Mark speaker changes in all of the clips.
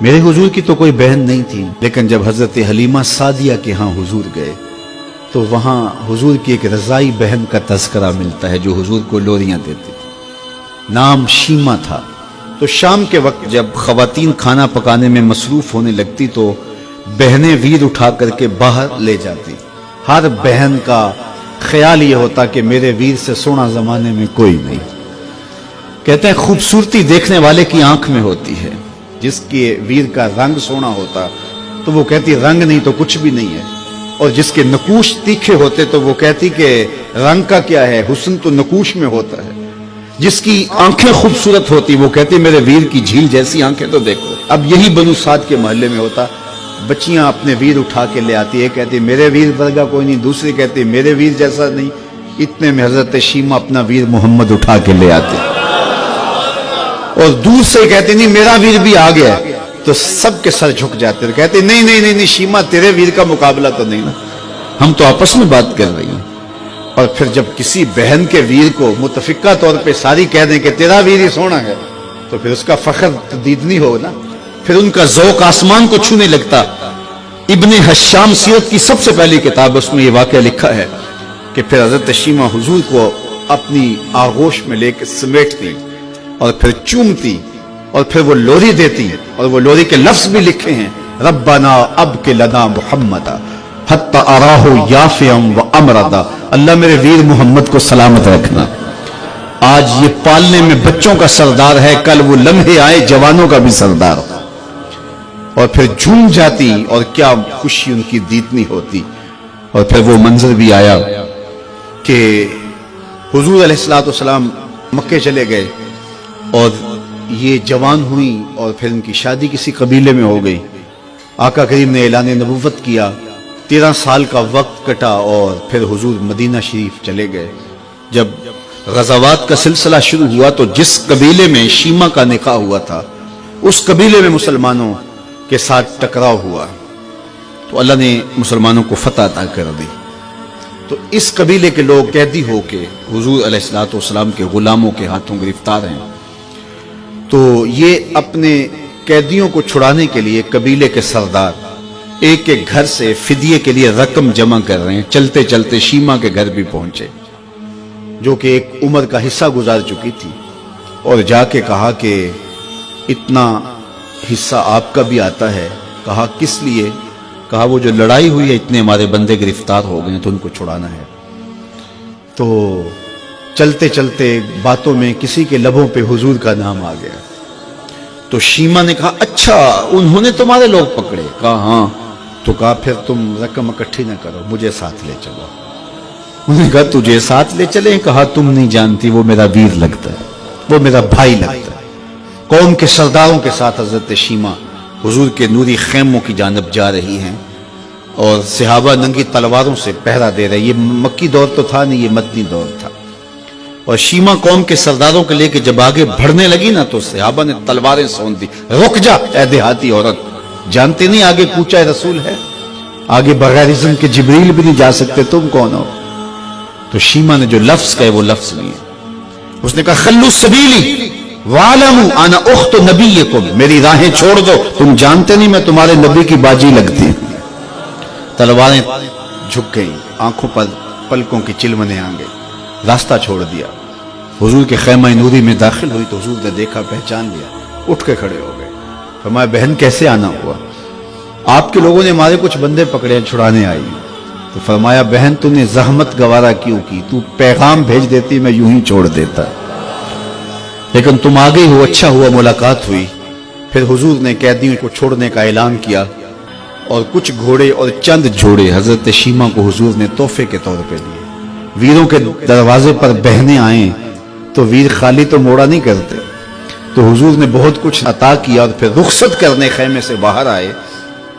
Speaker 1: میرے حضور کی تو کوئی بہن نہیں تھی، لیکن جب حضرت حلیمہ سعدیہ کے ہاں حضور گئے تو وہاں حضور کی ایک رضائی بہن کا تذکرہ ملتا ہے جو حضور کو لوریاں دیتی تھی، نام شیمہ تھا۔ تو شام کے وقت جب خواتین کھانا پکانے میں مصروف ہونے لگتی تو بہنیں ویر اٹھا کر کے باہر لے جاتی۔ ہر بہن کا خیال یہ ہوتا کہ میرے ویر سے سونا زمانے میں کوئی نہیں۔ کہتے ہیں خوبصورتی دیکھنے والے کی آنکھ میں ہوتی ہے، جس کے ویر کا رنگ سونا ہوتا تو وہ کہتی رنگ نہیں تو کچھ بھی نہیں ہے، اور جس کے نقوش تیکھے ہوتے تو وہ کہتی کہ رنگ کا کیا ہے، حسن تو نقوش میں ہوتا ہے۔ جس کی آنکھیں خوبصورت ہوتی وہ کہتی میرے ویر کی جھیل جیسی آنکھیں تو دیکھو۔ اب یہی بنو سعد کے محلے میں ہوتا، بچیاں اپنے ویر اٹھا کے لے آتی، ایک کہتی میرے ویر ورگا کوئی نہیں، دوسری کہتی میرے ویر جیسا نہیں۔ اتنے میں حضرت شیمہ اپنا ویر محمد اٹھا کے لے آتے اور دور سے کہتے نہیں میرا ویر بھی آ گیا، تو سب کے سر جھک جاتے، کہتے نہیں نہیں نہیں نہیں شیمہ تیرے ویر کا مقابلہ تو نہیں نا، ہم تو آپس میں بات کر رہی ہیں۔ اور پھر جب کسی بہن کے ویر کو متفقہ طور پہ ساری کہہ دیں کہ تیرا ویر ہی سونا ہے تو پھر اس کا فخر تردید نہیں ہوگا نا، پھر ان کا ذوق آسمان کو چھونے لگتا۔ ابن حشام سیرت کی سب سے پہلی کتاب، اس میں یہ واقعہ لکھا ہے کہ پھر حضرت شیمہ حضور کو اپنی آغوش میں لے کے سمیٹتی اور پھر چومتی اور پھر وہ لوری دیتی، اور وہ لوری کے لفظ بھی لکھے ہیں، ربنا ابق لنا محمدا حتی اراہ یافعا وامردا، اللہ میرے ویر محمد کو سلامت رکھنا۔ آج یہ پالنے میں بچوں کا سردار ہے، کل وہ لمحے آئے جوانوں کا بھی سردار، اور پھر جھوم جاتی اور کیا خوشی ان کی دیدنی ہوتی۔ اور پھر وہ منظر بھی آیا کہ حضور علیہ السلام مکے چلے گئے اور یہ جوان ہوئی اور پھر ان کی شادی کسی قبیلے میں ہو گئی۔ آقا کریم نے اعلان نبوت کیا، 13 سال کا وقت کٹا اور پھر حضور مدینہ شریف چلے گئے۔ جب غزوات کا سلسلہ شروع ہوا تو جس قبیلے میں شیمہ کا نکاح ہوا تھا اس قبیلے میں مسلمانوں کے ساتھ ٹکراؤ ہوا تو اللہ نے مسلمانوں کو فتح عطا کر دی۔ تو اس قبیلے کے لوگ قیدی ہو کے حضور علیہ السلام کے غلاموں کے ہاتھوں گرفتار ہیں۔ تو یہ اپنے قیدیوں کو چھڑانے کے لیے قبیلے کے سردار ایک ایک گھر سے فدیے کے لیے رقم جمع کر رہے ہیں۔ چلتے چلتے شیمہ کے گھر بھی پہنچے جو کہ ایک عمر کا حصہ گزار چکی تھی، اور جا کے کہا کہ اتنا حصہ آپ کا بھی آتا ہے۔ کہا کس لیے؟ کہا وہ جو لڑائی ہوئی ہے اتنے ہمارے بندے گرفتار ہو گئے تو ان کو چھڑانا ہے۔ تو چلتے چلتے باتوں میں کسی کے لبوں پہ حضور کا نام آ گیا تو شیمہ نے کہا اچھا انہوں نے تمہارے لوگ پکڑے؟ کہا ہاں۔ تو کہا پھر تم رقم اکٹھی نہ کرو، مجھے ساتھ لے چلو۔ انہوں نے کہا تجھے ساتھ لے چلیں؟ کہا تم نہیں جانتی وہ میرا ویر لگتا ہے، وہ میرا بھائی لگتا ہے۔ قوم کے سرداروں کے ساتھ حضرت شیمہ حضور کے نوری خیموں کی جانب جا رہی ہیں اور صحابہ ننگی تلواروں سے پہرا دے رہے۔ یہ مکی دور تو تھا نہیں، یہ مدنی دور تھا۔ اور شیمہ قوم کے سرداروں کے لے کے جب آگے بڑھنے لگی نا تو صحابہ نے تلواریں سون دی، رک جا اے دیہاتی عورت، جانتے نہیں آگے کوچہ رسول ہے، آگے بغیر اذن کے جبریل بھی نہیں جا سکتے، تم کون ہو؟ تو شیمہ نے جو لفظ کہے وہ لفظ نہیں ہے، اس نے کہا خلو سبیلی وَعَلَمُوا أَنَا أُخْتُ نَبِيِّكُمْ، میری راہیں چھوڑ دو، تم جانتے نہیں میں تمہارے نبی کی باجی لگتی ہوں۔ تلواریں جھک گئیں، آنکھوں پر پلکوں کی چلمنے آ گئی، راستہ چھوڑ دیا۔ حضور کے خیمہ نوری میں داخل ہوئی تو حضور نے دیکھا، پہچان لیا، اٹھ کے کھڑے ہو گئے۔ فرمایا بہن کیسے آنا ہوا؟ آپ کے لوگوں نے ہمارے کچھ بندے پکڑے چھڑانے آئی۔ تو فرمایا بہن تو نے زحمت گوارا کیوں کی؟ تو پیغام بھیج دیتی میں یوں ہی چھوڑ دیتا، لیکن تم آ گئی ہو، اچھا ہوا ملاقات ہوئی۔ پھر حضور نے قیدیوں کو چھوڑنے کا اعلان کیا اور کچھ گھوڑے اور چند جوڑے حضرت شیمہ کو حضور نے تحفے کے طور پہ دیے۔ ویروں کے دروازے پر بہنیں آئیں تو ویر خالی تو موڑا نہیں کرتے، تو حضور نے بہت کچھ عطا کیا۔ اور پھر رخصت کرنے خیمے سے باہر آئے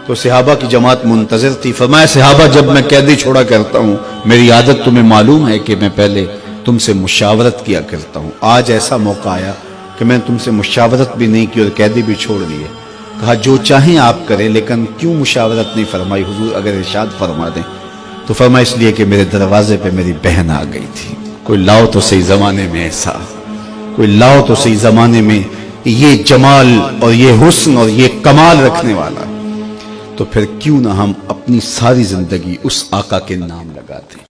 Speaker 1: تو صحابہ کی جماعت منتظر تھی۔ فرمایا صحابہ جب میں قیدی چھوڑا کرتا ہوں میری عادت تمہیں معلوم ہے کہ میں پہلے تم سے مشاورت کیا کرتا ہوں، آج ایسا موقع آیا کہ میں تم سے مشاورت بھی نہیں کی اور قیدی بھی چھوڑ دیے۔ کہا جو چاہیں آپ کریں، لیکن کیوں مشاورت نہیں فرمائی؟ حضور اگر ارشاد فرما دیں تو فرمایا اس لیے کہ میرے دروازے پہ میری بہن آ گئی تھی۔ کوئی لاؤ تو صحیح زمانے میں ایسا، کوئی لاؤ تو صحیح زمانے میں یہ جمال اور یہ حسن اور یہ کمال رکھنے والا، تو پھر کیوں نہ ہم اپنی ساری زندگی اس آقا کے نام لگاتے ہیں۔